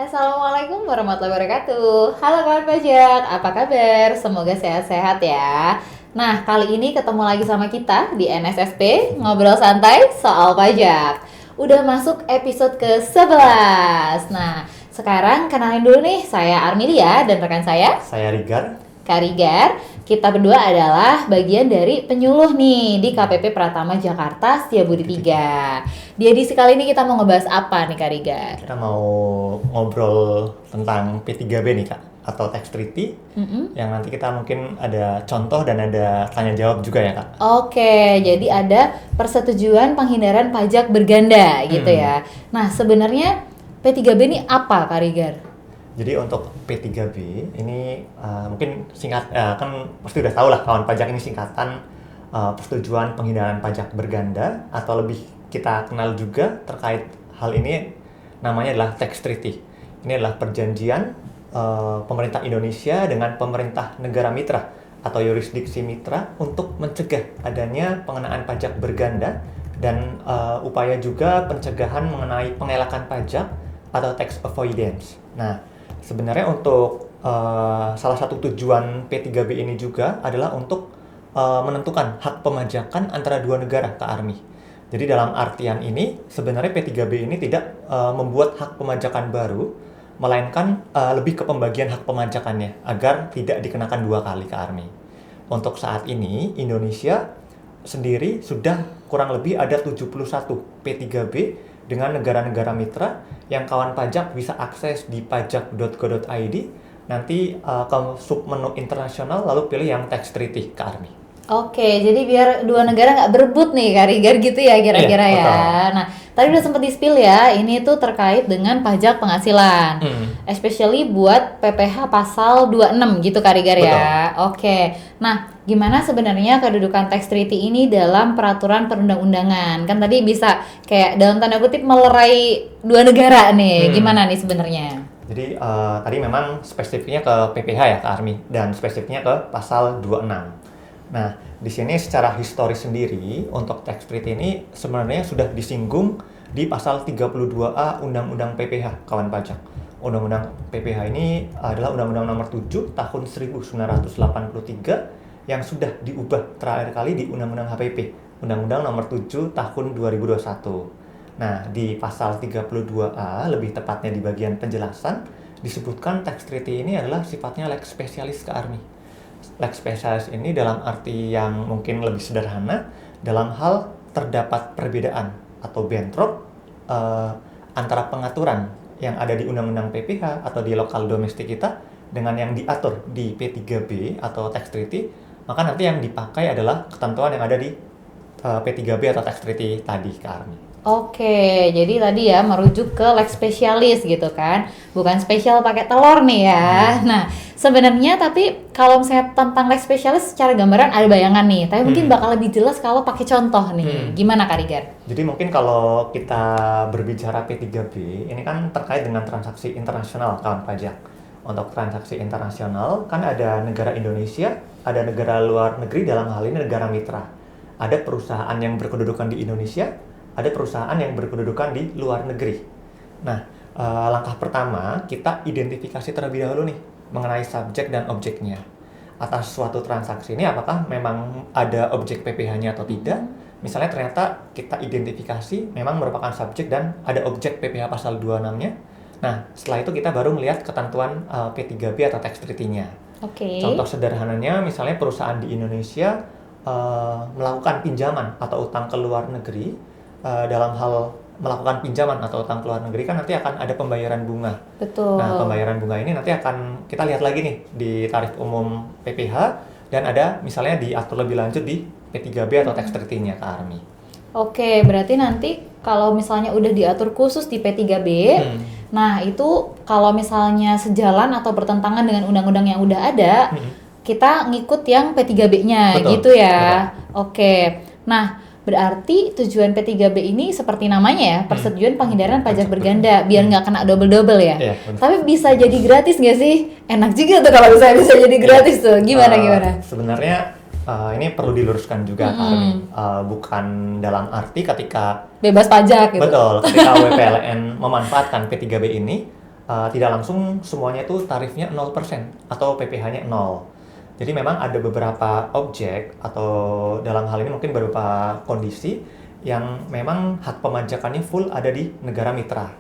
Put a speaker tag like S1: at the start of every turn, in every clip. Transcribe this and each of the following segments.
S1: Assalamualaikum warahmatullahi wabarakatuh. Halo kawan pajak, apa kabar? Semoga sehat-sehat ya. Nah, kali ini ketemu lagi sama kita di NSSP, ngobrol santai soal pajak. Udah masuk episode ke-11. Nah, sekarang kenalin dulu nih, saya Armilia dan rekan
S2: Saya Rigar.
S1: Karigar. Kita berdua adalah bagian dari penyuluh nih di KPP Pratama Jakarta Setiabudi 3. Di edisi kali ini kita mau ngebahas apa nih Karigar?
S2: Kita mau ngobrol tentang P3B nih Kak, atau tax treaty, yang nanti kita mungkin ada contoh dan ada tanya jawab juga ya Kak.
S1: Oke, jadi ada persetujuan penghindaran pajak berganda gitu ya. Nah, sebenarnya P3B ini apa Karigar?
S2: Jadi untuk P3B ini mungkin singkat, kan pasti udah tahu lah kawan pajak ini singkatan persetujuan penghindaran pajak berganda, atau lebih kita kenal juga terkait hal ini namanya adalah tax treaty. Ini adalah perjanjian pemerintah Indonesia dengan pemerintah negara mitra atau yurisdiksi mitra untuk mencegah adanya pengenaan pajak berganda dan upaya juga pencegahan mengenai pengelakan pajak atau tax avoidance. Nah, sebenarnya untuk salah satu tujuan P3B ini juga adalah untuk menentukan hak pemajakan antara dua negara ke ARMI. Jadi dalam artian ini sebenarnya P3B ini tidak membuat hak pemajakan baru, melainkan lebih ke pembagian hak pemajakannya agar tidak dikenakan dua kali ke ARMI. Untuk saat ini Indonesia sendiri sudah kurang lebih ada 71 P3B dengan negara-negara mitra yang kawan pajak bisa akses di pajak.go.id, nanti ke submenu internasional lalu pilih yang tax treaty ke ARMI.
S1: Oke, jadi biar dua negara nggak berebut nih Karigar gitu ya kira-kira
S2: Iya,
S1: ya.
S2: betul.
S1: Nah, tadi udah sempat di-spill ya, ini tuh terkait dengan pajak penghasilan. Especially buat PPh pasal 26 gitu Karigar ya. Oke. Nah, gimana sebenarnya kedudukan tax treaty ini dalam peraturan perundang-undangan? Kan tadi bisa kayak dalam tanda kutip melerai dua negara nih. Gimana nih sebenarnya?
S2: Jadi tadi memang spesifiknya ke PPh ya, ke ARMI, dan spesifiknya ke pasal 26. Nah, di sini secara historis sendiri untuk tax treaty ini sebenarnya sudah disinggung di pasal 32A Undang-Undang PPh, kawan pajak. Undang-Undang PPh ini adalah Undang-Undang Nomor 7 Tahun 1983 yang sudah diubah terakhir kali di Undang-Undang HPP, Undang-Undang Nomor 7 Tahun 2021. Nah, di pasal 32A, lebih tepatnya di bagian penjelasan, disebutkan tax treaty ini adalah sifatnya lex specialis ke ARMI. Lex specialis ini dalam arti yang mungkin lebih sederhana, dalam hal terdapat perbedaan atau bentrok antara pengaturan yang ada di Undang-Undang PPh atau di lokal domestik kita dengan yang diatur di P3B atau tax treaty, maka nanti yang dipakai adalah ketentuan yang ada di P3B atau tax treaty tadi ke ARMI.
S1: Oke, jadi tadi ya merujuk ke lex spesialis gitu kan, bukan spesial pakai telur nih ya. Nah, sebenarnya tapi kalau misalnya tentang lex spesialis secara gambaran ada bayangan nih, tapi mungkin bakal lebih jelas kalau pakai contoh nih. Gimana Karigar?
S2: Jadi mungkin kalau kita berbicara P3B, ini kan terkait dengan transaksi internasional kawan pajak. Untuk transaksi internasional kan ada negara Indonesia, ada negara luar negeri, dalam hal ini negara mitra. Ada perusahaan yang berkedudukan di Indonesia, ada perusahaan yang berkedudukan di luar negeri. Nah, langkah pertama kita identifikasi terlebih dahulu nih mengenai subjek dan objeknya. Atas suatu transaksi ini apakah memang ada objek PPh-nya atau tidak? Misalnya ternyata kita identifikasi memang merupakan subjek dan ada objek PPh pasal 26-nya. Nah, setelah itu kita baru melihat ketentuan P3B atau tax treaty-nya.
S1: Oke.
S2: Contoh sederhananya misalnya perusahaan di Indonesia melakukan pinjaman atau utang ke luar negeri. Dalam hal melakukan pinjaman atau utang ke luar negeri kan nanti akan ada pembayaran bunga.
S1: Betul.
S2: Nah, pembayaran bunga ini nanti akan kita lihat lagi nih di tarif umum PPh, dan ada misalnya diatur lebih lanjut di P3B atau tax treaty-nya ke ARMI.
S1: Oke, berarti nanti kalau misalnya udah diatur khusus di P3B, nah itu kalau misalnya sejalan atau bertentangan dengan undang-undang yang udah ada, kita ngikut yang P3B-nya gitu ya.
S2: Betul.
S1: Oke. Nah, berarti tujuan P3B ini seperti namanya ya, persetujuan penghindaran pajak berganda, biar nggak kena double-double ya.
S2: Iya,
S1: Tapi bisa jadi gratis nggak sih? Enak juga tuh kalau misalnya bisa jadi gratis tuh. Gimana?
S2: Sebenarnya ini perlu diluruskan juga ke ARMI. Bukan dalam arti ketika
S1: Bebas pajak gitu.
S2: betul, ketika WPLN memanfaatkan P3B ini, tidak langsung semuanya itu tarifnya 0% atau PPh-nya 0. Jadi memang ada beberapa objek atau dalam hal ini mungkin beberapa kondisi yang memang hak pemajakannya full ada di negara mitra.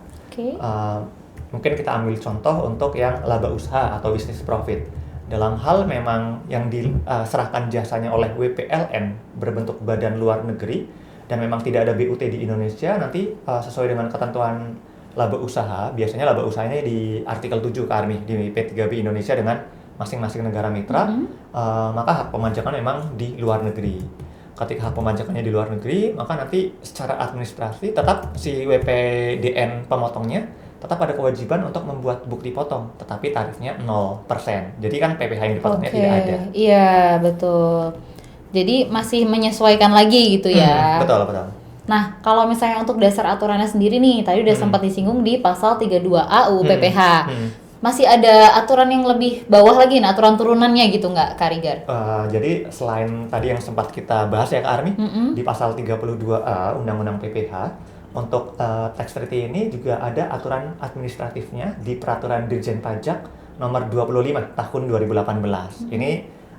S2: Mungkin kita ambil contoh untuk yang laba usaha atau business profit. Dalam hal memang yang diserahkan jasanya oleh WPLN berbentuk badan luar negeri dan memang tidak ada BUT di Indonesia, nanti sesuai dengan ketentuan laba usaha, biasanya laba usahanya di artikel 7 Kak Armi di P3B Indonesia dengan masing-masing negara mitra, maka hak pemajakan memang di luar negeri. Ketika hak pemajakannya di luar negeri, maka nanti secara administrasi tetap si WPDN pemotongnya tetap ada kewajiban untuk membuat bukti potong, tetapi tarifnya 0%. Jadi kan PPh yang dipotongnya tidak ada.
S1: Iya, betul. Jadi masih menyesuaikan lagi gitu ya.
S2: Betul, betul.
S1: Nah, kalau misalnya untuk dasar aturannya sendiri nih, tadi udah sempat disinggung di pasal 32A UU PPh. Masih ada aturan yang lebih bawah lagi, nah, aturan turunannya gitu nggak, Kak Rigar?
S2: Jadi selain tadi yang sempat kita bahas ya Kak Armi, di pasal 32A Undang-Undang PPh, untuk tax treaty ini juga ada aturan administratifnya di Peraturan Dirjen Pajak nomor 25 tahun 2018. Ini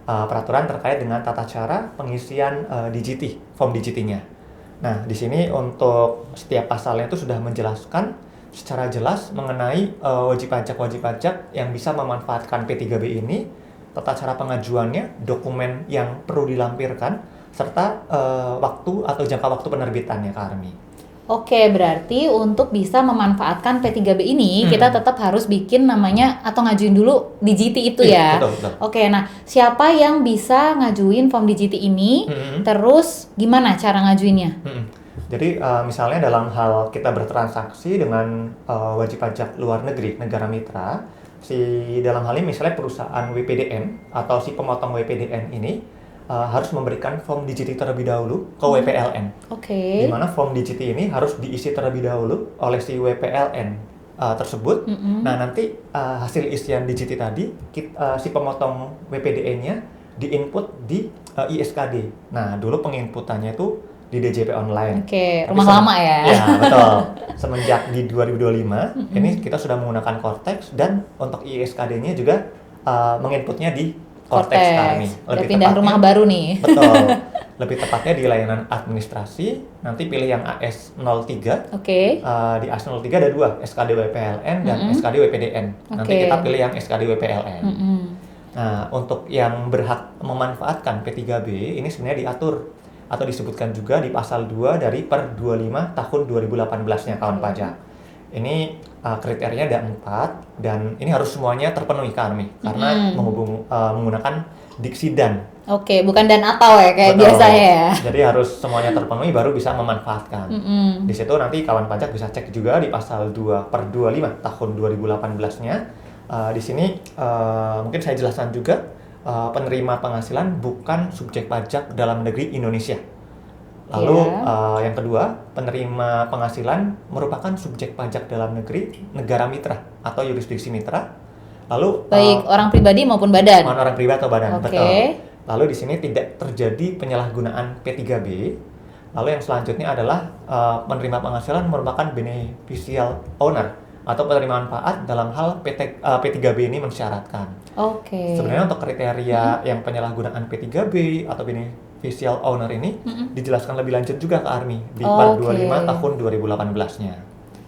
S2: peraturan terkait dengan tata cara pengisian DGT, form DGT-nya. Nah, di sini untuk setiap pasalnya itu sudah menjelaskan secara jelas mengenai wajib pajak yang bisa memanfaatkan P3B ini, tata cara pengajuannya, dokumen yang perlu dilampirkan, serta waktu atau jangka waktu penerbitannya, Kak Armi.
S1: Oke, berarti untuk bisa memanfaatkan P3B ini, kita tetap harus bikin namanya atau ngajuin dulu DGT itu ya.
S2: Betul.
S1: Oke, nah siapa yang bisa ngajuin form DGT ini? Terus gimana cara ngajuinnya?
S2: Jadi misalnya dalam hal kita bertransaksi dengan wajib pajak luar negeri, negara mitra, dalam hal ini misalnya perusahaan WPDN atau si pemotong WPDN ini harus memberikan form DGT terlebih dahulu ke WPLN. Di mana form DGT ini harus diisi terlebih dahulu oleh si WPLN tersebut. Nah, nanti hasil isian DGT tadi si pemotong WPDN-nya diinput di ISKD. Nah, dulu penginputannya itu di DJP online.
S1: Rumah lama ya.
S2: Ya, betul. Semenjak di 2025, ini kita sudah menggunakan Cortex dan untuk ISKD-nya juga menginputnya di Cortex kami.
S1: Lebih pindah rumah baru nih.
S2: Betul. Lebih tepatnya di layanan administrasi, nanti pilih yang AS03. Di AS03 ada dua, SKD WPLN dan SKD WPDN. Nanti kita pilih yang SKD WPLN. Nah, untuk yang berhak memanfaatkan P3B, ini sebenarnya diatur atau disebutkan juga di pasal 2 dari per 25 tahun 2018-nya kawan pajak. Ini kriterianya ada 4 dan ini harus semuanya terpenuhi Kak Armi karena menggunakan diksi dan.
S1: Bukan dan atau ya kayak biasanya ya.
S2: Jadi harus semuanya terpenuhi baru bisa memanfaatkan. Di situ nanti kawan pajak bisa cek juga di pasal 2 per 25 tahun 2018-nya. Di sini mungkin saya jelaskan juga penerima penghasilan bukan subjek pajak dalam negeri Indonesia. Lalu yang kedua, penerima penghasilan merupakan subjek pajak dalam negeri negara mitra atau yurisdiksi mitra. Lalu
S1: baik orang pribadi maupun badan.
S2: Orang pribadi atau badan, betul. Lalu di sini tidak terjadi penyalahgunaan P3B. Lalu yang selanjutnya adalah penerima penghasilan merupakan beneficial owner atau penerima manfaat dalam hal P3B ini mensyaratkan. Sebenarnya untuk kriteria yang penyalahgunaan P3B atau beneficial owner ini dijelaskan lebih lanjut juga ke Armi di per 25 tahun 2018-nya.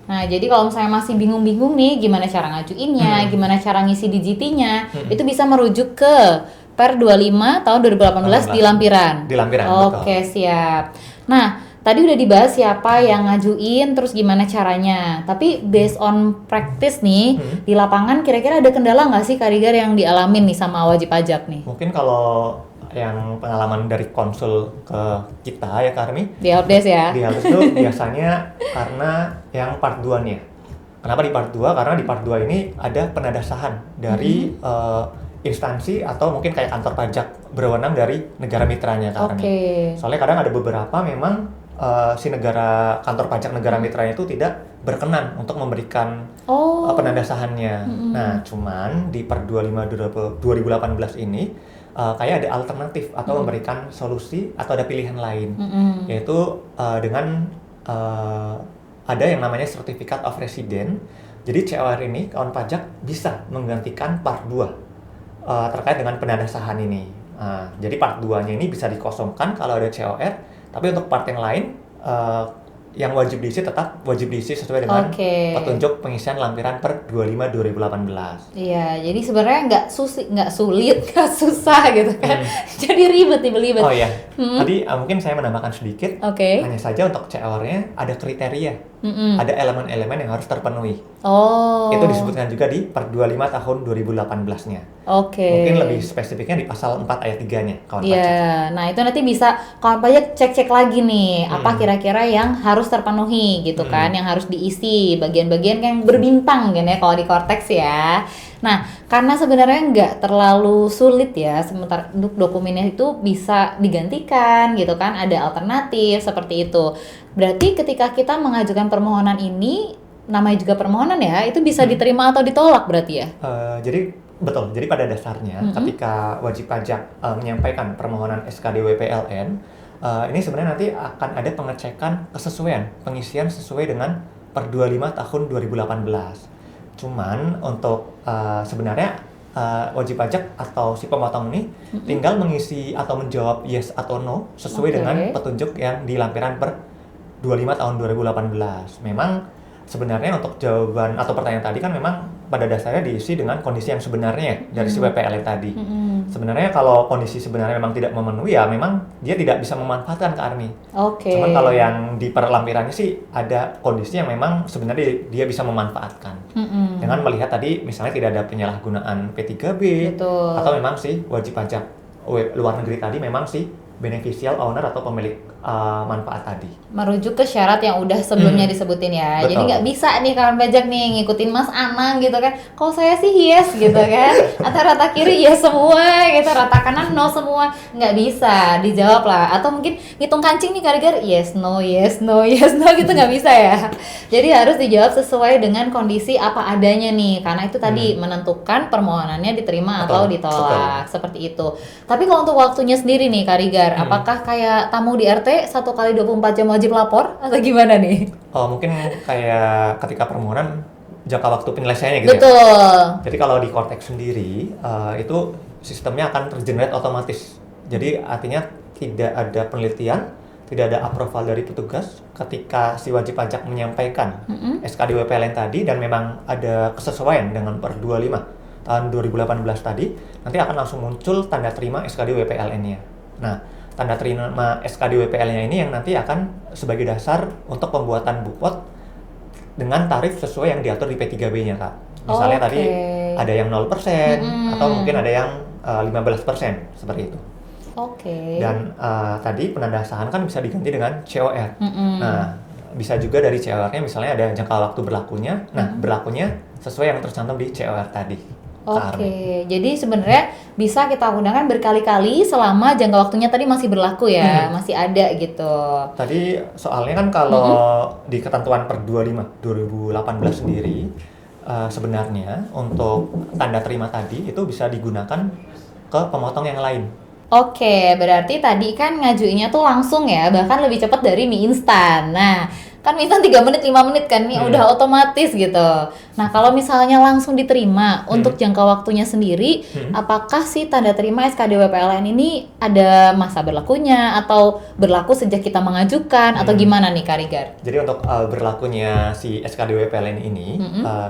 S1: Nah, jadi kalau misalnya masih bingung-bingung nih gimana cara ngajuinnya, gimana cara ngisi DGT-nya, itu bisa merujuk ke per 25 tahun 2018 di lampiran.
S2: Di lampiran,
S1: betul. Siap. Nah, tadi udah dibahas siapa yang ngajuin, terus gimana caranya. Tapi based on practice nih, di lapangan kira-kira ada kendala nggak sih Kak Rigar yang dialamin nih sama wajib pajak nih?
S2: Mungkin kalau yang pengalaman dari konsul ke kita ya Kak Armi,
S1: di Helpdesk ya?
S2: Di Helpdesk itu biasanya karena yang part 2-nya. Kenapa di part 2? Karena di part 2 ini ada penadasahan dari instansi atau mungkin kayak kantor pajak berwenang dari negara mitranya Kak Armi. Soalnya kadang ada beberapa memang si kantor pajak negara mitranya itu tidak berkenan untuk memberikan penadasahannya. Nah, cuman di per 25 2018 ini kayak ada alternatif atau memberikan solusi atau ada pilihan lain, yaitu dengan ada yang namanya Certificate of Resident. Jadi COR ini, kawan pajak bisa menggantikan part 2 terkait dengan pendandasahan ini. Jadi part 2-nya ini bisa dikosongkan kalau ada COR, tapi untuk part yang lain yang wajib diisi tetap wajib diisi sesuai dengan petunjuk pengisian lampiran per 25 2018.
S1: Iya, jadi sebenarnya nggak sulit, nggak susah gitu kan. Jadi ribet.
S2: Oh iya, tadi mungkin saya menambahkan sedikit. Hanya saja untuk COR-nya ada kriteria. Ada elemen-elemen yang harus terpenuhi. Itu disebutkan juga di per 25 tahun 2018-nya. Mungkin lebih spesifiknya di pasal 4 ayat 3-nya, kawan pajak.
S1: Iya, nah itu nanti bisa kawan pajak cek-cek lagi nih, apa kira-kira yang harus terpenuhi gitu kan, yang harus diisi, bagian-bagian yang berbintang gitu ya kalau di Cortex ya. Nah, karena sebenarnya nggak terlalu sulit ya, sementara untuk dokumennya itu bisa digantikan gitu kan, ada alternatif seperti itu. Berarti ketika kita mengajukan permohonan ini, namanya juga permohonan ya, itu bisa diterima atau ditolak berarti ya?
S2: Jadi betul, jadi pada dasarnya ketika wajib pajak menyampaikan permohonan SKDW PLN, ini sebenarnya nanti akan ada pengecekan kesesuaian pengisian sesuai dengan per 25 tahun 2018. Cuman untuk sebenarnya wajib pajak atau si pemotong ini tinggal mengisi atau menjawab yes atau no sesuai dengan petunjuk yang di lampiran per 25 tahun 2018. Memang sebenarnya untuk jawaban atau pertanyaan tadi kan memang pada dasarnya diisi dengan kondisi yang sebenarnya dari si WPL tadi. Sebenarnya kalau kondisi sebenarnya memang tidak memenuhi ya memang dia tidak bisa memanfaatkan ke ARMI. Cuman kalau yang di perlampirannya sih ada kondisi yang memang sebenarnya dia bisa memanfaatkan. Dengan melihat tadi misalnya tidak ada penyalahgunaan P3B. Atau memang sih wajib pajak luar negeri tadi memang sih beneficial owner atau pemilik manfaat tadi.
S1: Merujuk ke syarat yang udah sebelumnya disebutin ya. Betul. Jadi nggak bisa nih kawan pajak nih ngikutin Mas Anang gitu kan. Kalau saya sih yes gitu kan. Atau rata kiri yes semua gitu, rata kanan no semua. Nggak bisa dijawab lah. Atau mungkin ngitung kancing nih gara-gara yes no gitu nggak bisa ya. Jadi harus dijawab sesuai dengan kondisi apa adanya nih. Karena itu tadi menentukan permohonannya diterima atau ditolak. Seperti itu. Tapi kalau untuk waktunya sendiri nih Kak Rigar, apakah kayak tamu di RT 1 kali 24 jam wajib lapor atau gimana nih?
S2: Mungkin kayak ketika permohonan jangka waktu penyelesaiannya gitu.
S1: Betul.
S2: Ya. Jadi kalau di Cortex sendiri itu sistemnya akan tergenerate otomatis. Jadi artinya tidak ada penelitian, tidak ada approval dari petugas ketika si wajib pajak menyampaikan SKDW PLN tadi dan memang ada kesesuaian dengan per 25 tahun 2018 tadi, nanti akan langsung muncul tanda terima SKDW PLN-nya. Nah, tanda terima SKDW PLN-nya ini yang nanti akan sebagai dasar untuk pembuatan bukpot dengan tarif sesuai yang diatur di P3B-nya, Kak. Misalnya tadi ada yang 0% atau mungkin ada yang 15%, seperti itu. Dan tadi pendandasahan kan bisa diganti dengan COR. Nah, bisa juga dari COR-nya misalnya ada jangka waktu berlakunya. Nah, berlakunya sesuai yang tercantum di COR tadi.
S1: Jadi sebenarnya bisa kita gunakan berkali-kali selama jangka waktunya tadi masih berlaku ya, masih ada gitu.
S2: Tadi soalnya kan kalau di ketentuan per 25 2018 sendiri sebenarnya untuk tanda terima tadi itu bisa digunakan ke pemotong yang lain.
S1: Berarti tadi kan ngajuinnya tuh langsung ya, bahkan lebih cepat dari mie instan. Nah, kan mie instan 3 menit, 5 menit kan, nih udah otomatis gitu. Nah, kalau misalnya langsung diterima untuk jangka waktunya sendiri, apakah sih tanda terima SKDW PLN ini ada masa berlakunya atau berlaku sejak kita mengajukan atau gimana nih Kak Rigar?
S2: Jadi untuk berlakunya si SKDW PLN ini,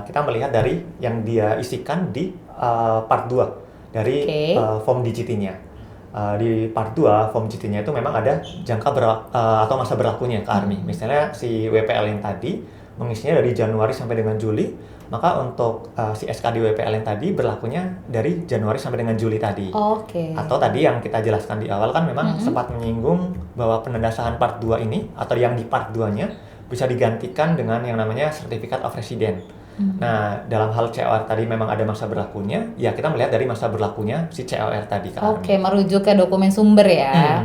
S2: kita melihat dari yang dia isikan di part 2 dari form DGT-nya. Di part 2 form GT-nya itu memang ada jangka atau masa berlakunya ke ARMI. Misalnya si WPL yang tadi mengisinya dari Januari sampai dengan Juli, maka untuk si SKD WPL yang tadi berlakunya dari Januari sampai dengan Juli tadi. Atau tadi yang kita jelaskan di awal kan memang sempat menyinggung bahwa pendandasahan part 2 ini atau yang di part 2-nya bisa digantikan dengan yang namanya Certificate of Resident. Nah, dalam hal COR tadi memang ada masa berlakunya, ya kita melihat dari masa berlakunya si COR tadi kan.
S1: Merujuk ke dokumen sumber ya.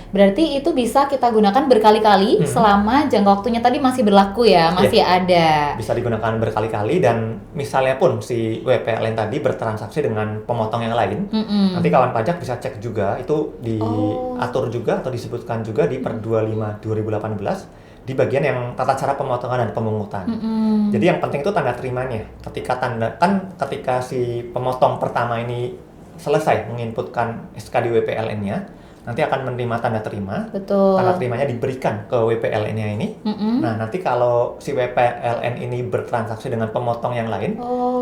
S1: Berarti itu bisa kita gunakan berkali-kali selama jangka waktunya tadi masih berlaku ya, masih ada.
S2: Bisa digunakan berkali-kali dan misalnya pun si WPLN tadi bertransaksi dengan pemotong yang lain, nanti kawan pajak bisa cek juga, itu diatur juga atau disebutkan juga di per 25 2018 di bagian yang tata cara pemotongan dan pemungutan. Jadi yang penting itu tanda terimanya. Ketika si pemotong pertama ini selesai menginputkan SKD WPLN-nya, nanti akan menerima tanda terima.
S1: Betul.
S2: Tanda terimanya diberikan ke WPLN-nya ini. Nah, nanti kalau si WPLN ini bertransaksi dengan pemotong yang lain,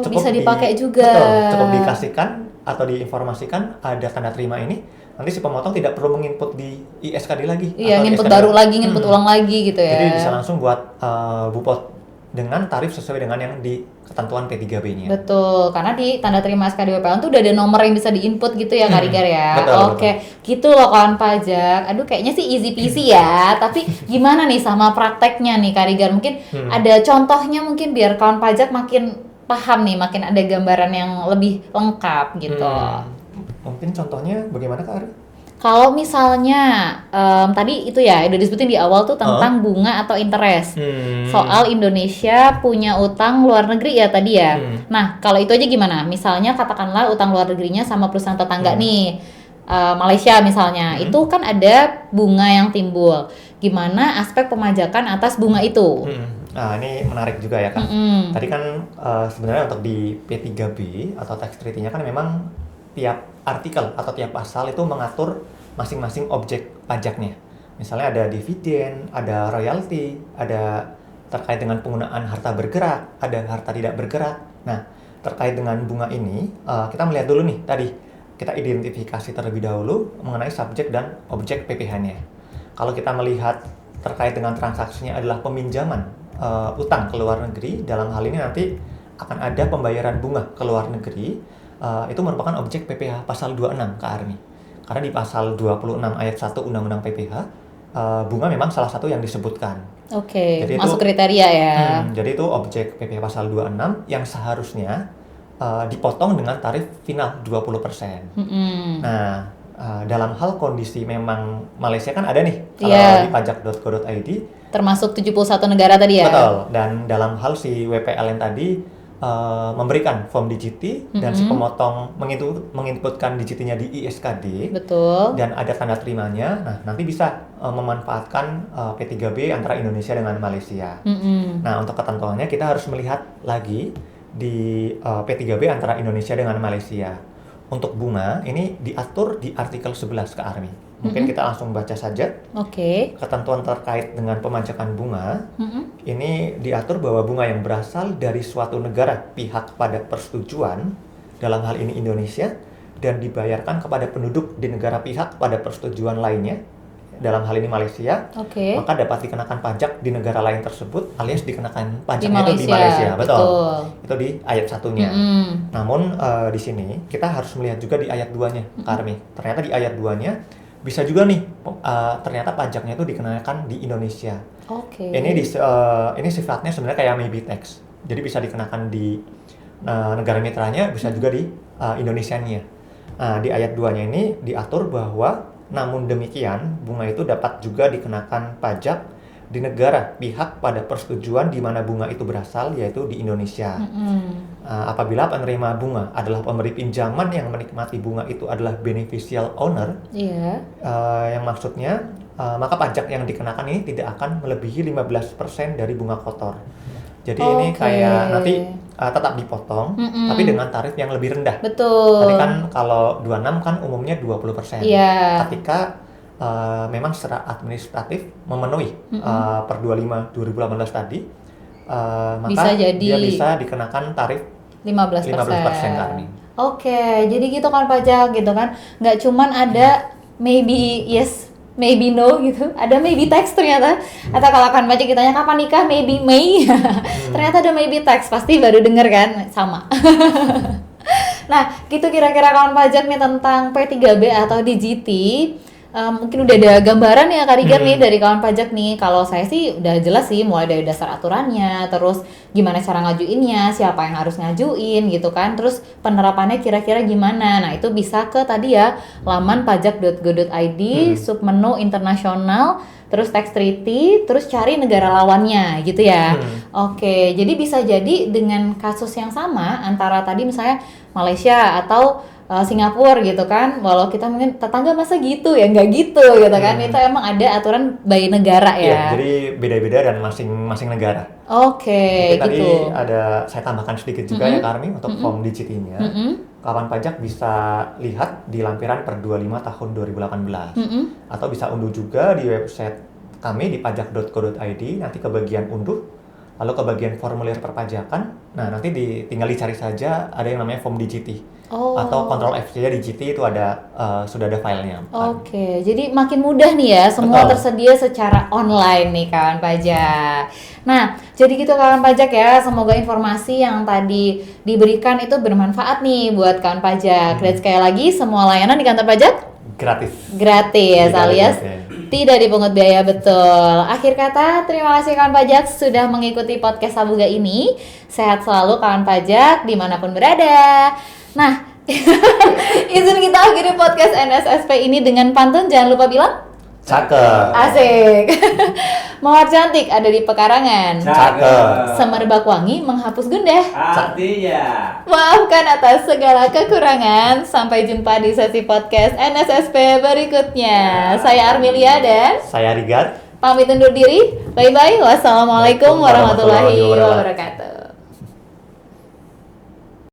S1: bisa dipakai juga.
S2: Betul, cukup dikasihkan atau diinformasikan ada tanda terima ini. Nanti si pemotong tidak perlu menginput di ISKD lagi.
S1: Iya, nginput baru lagi, nginput ulang lagi gitu ya.
S2: Jadi bisa langsung buat Bupot dengan tarif sesuai dengan yang di ketentuan P3B-nya.
S1: Betul, karena di tanda terima SKD WPLN tuh udah ada nomor yang bisa diinput gitu ya Kak Rigar ya.
S2: Betul.
S1: Gitu loh kawan pajak. Aduh kayaknya sih easy peasy ya. Tapi gimana nih sama prakteknya nih Kak Rigar? Mungkin ada contohnya mungkin biar kawan pajak makin paham nih, makin ada gambaran yang lebih lengkap gitu.
S2: Mungkin contohnya bagaimana Kak Ari?
S1: Kalau misalnya tadi itu ya udah disebutin di awal tuh tentang bunga atau interest. Soal Indonesia punya utang luar negeri ya tadi ya. Nah, kalau itu aja gimana? Misalnya katakanlah utang luar negerinya sama perusahaan tetangga nih. Malaysia misalnya. Itu kan ada bunga yang timbul. Gimana aspek pemajakan atas bunga itu?
S2: Nah, ini menarik juga ya Kak. Tadi kan sebenarnya untuk di P3B atau tax treaty-nya kan memang tiap artikel atau tiap pasal itu mengatur masing-masing objek pajaknya. Misalnya ada dividen, ada royalti, ada terkait dengan penggunaan harta bergerak, ada harta tidak bergerak. Nah, terkait dengan bunga ini, kita melihat dulu nih tadi, kita identifikasi terlebih dahulu mengenai subjek dan objek PPh-nya. Kalau kita melihat terkait dengan transaksinya adalah peminjaman utang ke luar negeri, dalam hal ini nanti akan ada pembayaran bunga ke luar negeri. Itu merupakan objek PPh pasal 26 Kak Armi. Karena di pasal 26 ayat 1 Undang-Undang PPh, bunga memang salah satu yang disebutkan.
S1: Jadi masuk kriteria ya.
S2: Jadi itu objek PPh pasal 26 yang seharusnya dipotong dengan tarif final 20%. Nah, dalam hal kondisi memang Malaysia kan ada nih, kalau di pajak.go.id
S1: termasuk 71 negara tadi ya?
S2: Betul, dan dalam hal si WPLN tadi memberikan form DGT dan si pemotong menginputkan DGT-nya di ISKD.
S1: Betul.
S2: Dan ada tanda terimanya. Nah, nanti bisa memanfaatkan P3B antara Indonesia dengan Malaysia. Nah, untuk ketentuannya kita harus melihat lagi di P3B antara Indonesia dengan Malaysia. Untuk bunga ini diatur di artikel 11 Kak Armi. Mungkin kita langsung baca saja. Ketentuan terkait dengan pemajakan bunga. Ini diatur bahwa bunga yang berasal dari suatu negara pihak pada persetujuan, dalam hal ini Indonesia, dan dibayarkan kepada penduduk di negara pihak pada persetujuan lainnya, dalam hal ini Malaysia, maka dapat dikenakan pajak di negara lain tersebut, alias dikenakan pajaknya itu di Malaysia. Betul. Itu di ayat 1-nya. Namun di sini kita harus melihat juga di ayat 2-nya, Kak Armi. Ternyata di ayat 2-nya bisa juga nih ternyata pajaknya itu dikenakan di Indonesia. Ini sifatnya sebenarnya kayak maybe tax. Jadi bisa dikenakan di negara mitranya, bisa juga di Indonesianya. Di ayat 2-nya ini diatur bahwa namun demikian bunga itu dapat juga dikenakan pajak di negara pihak pada persetujuan di mana bunga itu berasal, yaitu di Indonesia. Apabila penerima bunga adalah pemberi pinjaman yang menikmati bunga itu adalah beneficial owner, yang maksudnya maka pajak yang dikenakan ini tidak akan melebihi 15% dari bunga kotor. Jadi ini kayak nanti tetap dipotong, tapi dengan tarif yang lebih rendah.
S1: Betul.
S2: Tadi kan kalau 26 kan umumnya 20%. Ketika memang secara administratif memenuhi per 25 2018 tadi, maka dia bisa dikenakan tarif 15% Kak.
S1: Jadi gitu kan pajak gitu kan. Nggak cuman ada maybe yes, maybe no gitu, ada maybe tax ternyata. Atau kalau kan baca kitanya kapan nikah, maybe May. Ternyata ada maybe tax, pasti baru denger kan, sama. Nah, gitu kira-kira kawan pajak nih tentang P3B atau DGT. Mungkin udah ada gambaran ya Kak Rigar nih dari kawan pajak nih. Kalau saya sih udah jelas sih, mulai dari dasar aturannya, terus gimana cara ngajuinnya, siapa yang harus ngajuin gitu kan, terus penerapannya kira-kira gimana. Nah itu bisa ke tadi ya laman pajak.go.id, submenu internasional, terus tax treaty, terus cari negara lawannya gitu ya. Jadi bisa jadi dengan kasus yang sama antara tadi misalnya Malaysia atau Singapura gitu kan, walau kita mungkin tetangga masa gitu ya, nggak gitu gitu kan, itu emang ada aturan by negara ya.
S2: Iya, jadi beda-beda dan masing-masing negara.
S1: Oke,
S2: Mungkin
S1: gitu.
S2: tadi ada saya tambahkan sedikit juga ya Karmi untuk form digit-nya. Kawan pajak bisa lihat di lampiran per 25 tahun 2018. Atau bisa unduh juga di website kami di pajak.co.id, nanti ke bagian unduh, lalu ke bagian formulir perpajakan. Nah, nanti tinggal dicari saja ada yang namanya form digiti. Atau Ctrl F saja digiti, itu ada sudah ada filenya.
S1: Oke, jadi makin mudah nih ya, semua tersedia secara online nih kawan pajak. Nah, jadi gitu kawan pajak ya, semoga informasi yang tadi diberikan itu bermanfaat nih buat kawan pajak. Dan sekali lagi, semua layanan di kantor pajak gratis alias tidak dipungut biaya, betul. Akhir kata, terima kasih kawan pajak sudah mengikuti podcast Sabuga ini. Sehat selalu kawan pajak dimanapun berada. Nah, izin kita akhiri podcast NSSP ini dengan pantun, jangan lupa bilang
S2: cakep.
S1: Asik. Mawar cantik ada di pekarangan.
S2: Cakep.
S1: Semerbak wangi menghapus gundah.
S3: Artinya
S1: Maafkan atas segala kekurangan. Sampai jumpa di sesi podcast NSSP berikutnya. Saya Armilia dan
S2: saya Rigat.
S1: Pamit undur diri. Bye bye. Wassalamualaikum warahmatullahi wabarakatuh.